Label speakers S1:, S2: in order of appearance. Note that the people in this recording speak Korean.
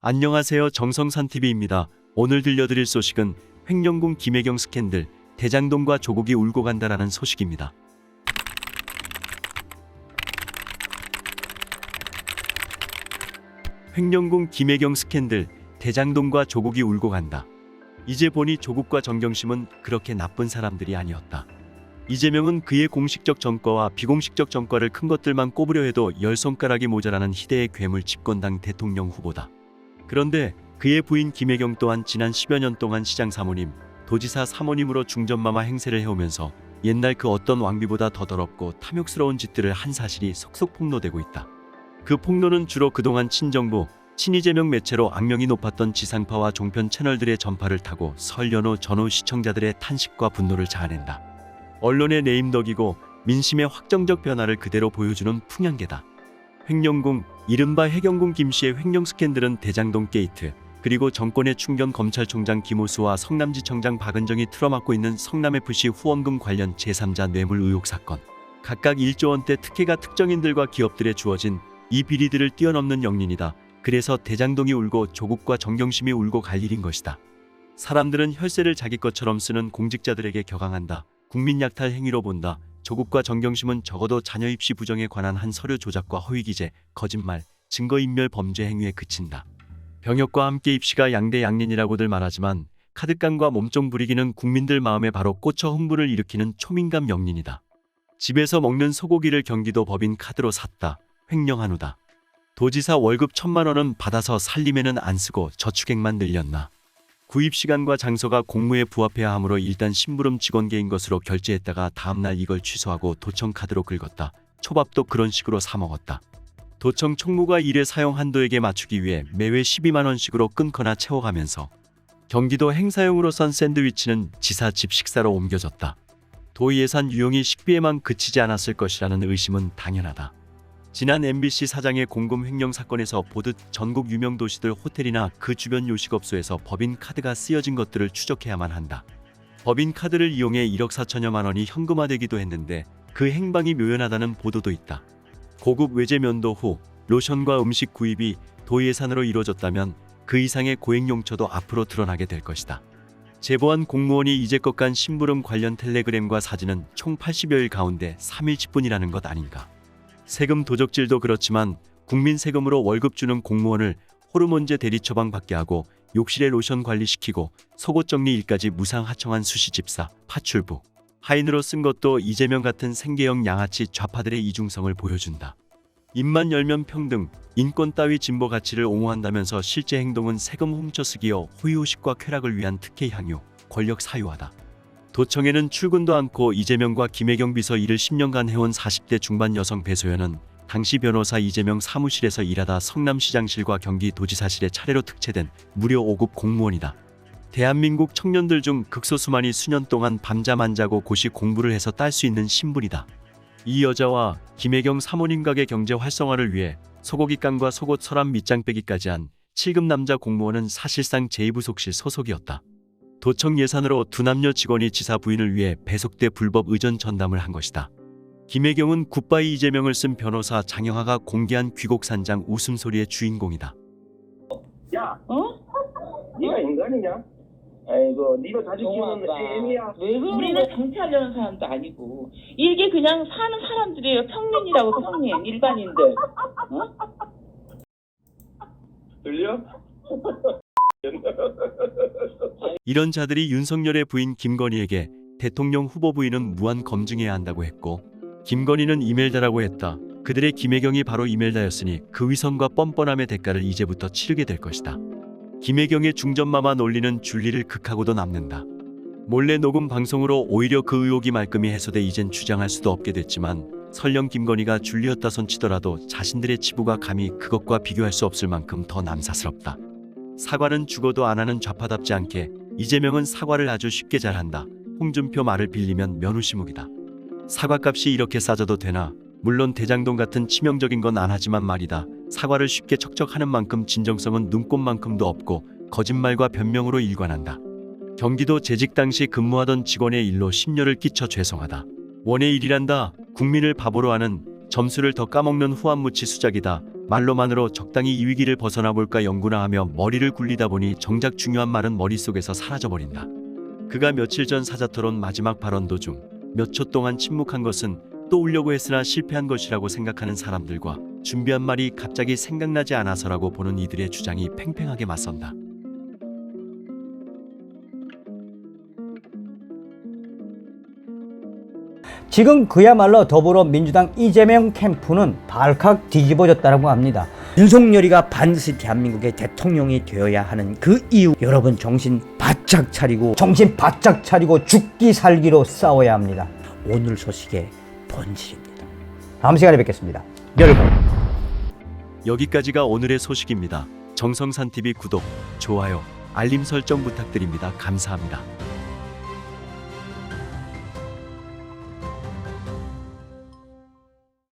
S1: 안녕하세요. 정성산TV입니다. 오늘 들려드릴 소식은 횡령군 김혜경 스캔들, 대장동과 조국이 울고 간다라는 소식입니다. 횡령군 김혜경 스캔들, 대장동과 조국이 울고 간다. 이제 보니 조국과 정경심은 그렇게 나쁜 사람들이 아니었다. 이재명은 그의 공식적 전과와 비공식적 전과를 큰 것들만 꼽으려 해도 10손가락이 모자라는 희대의 괴물 집권당 대통령 후보다. 그런데 그의 부인 김혜경 또한 지난 10여 년 동안 시장 사모님, 도지사 사모님으로 중전마마 행세를 해오면서 옛날 그 어떤 왕비보다 더 더럽고 탐욕스러운 짓들을 한 사실이 속속 폭로되고 있다. 그 폭로는 주로 그동안 친정부, 친이재명 매체로 악명이 높았던 지상파와 종편 채널들의 전파를 타고 설 연호 전후 시청자들의 탄식과 분노를 자아낸다. 언론의 네임덕이고 민심의 확정적 변화를 그대로 보여주는 풍향계다. 횡령궁, 이른바 해경궁 김씨의 횡령 스캔들은 대장동 게이트, 그리고 정권의 충견 검찰총장 김호수와 성남지청장 박은정이 틀어막고 있는 성남FC 후원금 관련 제3자 뇌물 의혹 사건, 각각 1조 원대 특혜가 특정인들과 기업들에 주어진 이 비리들을 뛰어넘는 영린이다. 그래서 대장동이 울고 조국과 정경심이 울고 갈 일인 것이다. 사람들은 혈세를 자기 것처럼 쓰는 공직자들에게 격앙한다. 국민 약탈 행위로 본다. 조국과 정경심은 적어도 자녀 입시 부정에 관한 한 서류 조작과 허위 기재, 거짓말, 증거인멸 범죄 행위에 그친다. 병역과 함께 입시가 양대 양린이라고들 말하지만 카드깡과 몸종 부리기는 국민들 마음에 바로 꽂혀 흥분을 일으키는 초민감 영린이다. 집에서 먹는 소고기를 경기도 법인 카드로 샀다. 횡령한 후다. 도지사 월급 1,000만 원은 받아서 살림에는 안 쓰고 저축액만 늘렸나. 구입 시간과 장소가 공무에 부합해야 하므로 일단 심부름 직원 개인 것으로 결제했다가 다음날 이걸 취소하고 도청 카드로 긁었다. 초밥도 그런 식으로 사 먹었다. 도청 총무가 일회 사용 한도액에 맞추기 위해 매회 12만 원씩으로 끊거나 채워가면서 경기도 행사용으로 썬 샌드위치는 지사 집 식사로 옮겨졌다. 도 예산 유용이 식비에만 그치지 않았을 것이라는 의심은 당연하다. 지난 MBC 사장의 공금 횡령 사건에서 보듯 전국 유명 도시들 호텔이나 그 주변 요식업소에서 법인 카드가 쓰여진 것들을 추적해야만 한다. 법인 카드를 이용해 1억 4천여만 원이 현금화되기도 했는데 그 행방이 묘연하다는 보도도 있다. 고급 외제 면도 후 로션과 음식 구입이 도 예산으로 이루어졌다면 그 이상의 고액용처도 앞으로 드러나게 될 것이다. 제보한 공무원이 이제껏 간 심부름 관련 텔레그램과 사진은 총 80여일 가운데 3일치뿐이라는 것 아닌가. 세금 도적질도 그렇지만 국민 세금으로 월급 주는 공무원을 호르몬제 대리 처방받게 하고 욕실에 로션 관리시키고 속옷 정리 일까지 무상하청한 수시집사, 파출부, 하인으로 쓴 것도 이재명 같은 생계형 양아치 좌파들의 이중성을 보여준다. 입만 열면 평등, 인권 따위 진보 가치를 옹호한다면서 실제 행동은 세금 훔쳐쓰기여 호의호식과 쾌락을 위한 특혜 향유, 권력 사유화다. 도청에는 출근도 않고 이재명과 김혜경 비서 일을 10년간 해온 40대 중반 여성 배소연은 당시 변호사 이재명 사무실에서 일하다 성남시장실과 경기도지사실에 차례로 특채된 무려 5급 공무원이다. 대한민국 청년들 중 극소수만이 수년 동안 밤잠 안 자고 고시 공부를 해서 딸 수 있는 신분이다. 이 여자와 김혜경 사모님 가게 경제 활성화를 위해 소고기깡과 속옷 서랍 밑장 빼기까지 한 7급 남자 공무원은 사실상 제2부속실 소속이었다. 도청 예산으로 두 남녀 직원이 지사 부인을 위해 배속돼 불법 의전 전담을 한 것이다. 김혜경은 굿바이 이재명을 쓴 변호사 장영하가 공개한 귀곡산장 웃음소리의 주인공이다.
S2: 야, 네가 인간이냐? 아이고, 네가 자주 키우는 애미야.
S3: 왜 그러는 우리는 정치하려는 사람도 아니고 이게 그냥 사는 사람들이에요. 평민이라고 평민, 일반인들.
S2: 들려?
S1: 이런 자들이 윤석열의 부인 김건희에게 대통령 후보 부인은 무한 검증해야 한다고 했고 김건희는 이멜다라고 했다. 그들의 김혜경이 바로 이멜다였으니 그 위선과 뻔뻔함의 대가를 이제부터 치르게 될 것이다. 김혜경의 중전마마 논리는 줄리를 극하고도 남는다. 몰래 녹음 방송으로 오히려 그 의혹이 말끔히 해소돼 이젠 주장할 수도 없게 됐지만 설령 김건희가 줄리였다 손치더라도 자신들의 치부가 감히 그것과 비교할 수 없을 만큼 더 남사스럽다. 사과는 죽어도 안 하는 좌파답지 않게 이재명은 사과를 아주 쉽게 잘한다. 홍준표 말을 빌리면 면우시묵이다. 사과값이 이렇게 싸져도 되나? 물론 대장동 같은 치명적인 건 안 하지만 말이다. 사과를 쉽게 척척하는 만큼 진정성은 눈꼽만큼도 없고 거짓말과 변명으로 일관한다. 경기도 재직 당시 근무하던 직원의 일로 심려를 끼쳐 죄송하다. 원의 일이란다. 국민을 바보로 하는 점수를 더 까먹는 후안무치 수작이다. 말로만으로 적당히 이 위기를 벗어나 볼까 연구나 하며 머리를 굴리다 보니 정작 중요한 말은 머릿속에서 사라져버린다. 그가 며칠 전 사자토론 마지막 발언 도중 몇 초 동안 침묵한 것은 또 울려고 했으나 실패한 것이라고 생각하는 사람들과 준비한 말이 갑자기 생각나지 않아서라고 보는 이들의 주장이 팽팽하게 맞선다.
S4: 지금 그야말로 더불어민주당 이재명 캠프는 발칵 뒤집어졌다고 합니다. 윤석열이가 반드시 대한민국의 대통령이 되어야 하는 그 이유, 여러분 정신 바짝 차리고 죽기 살기로 싸워야 합니다. 오늘 소식의 본질입니다. 다음 시간에 뵙겠습니다. 여러분.
S1: 여기까지가 오늘의 소식입니다. 정성산TV 구독, 좋아요, 알림 설정 부탁드립니다. 감사합니다.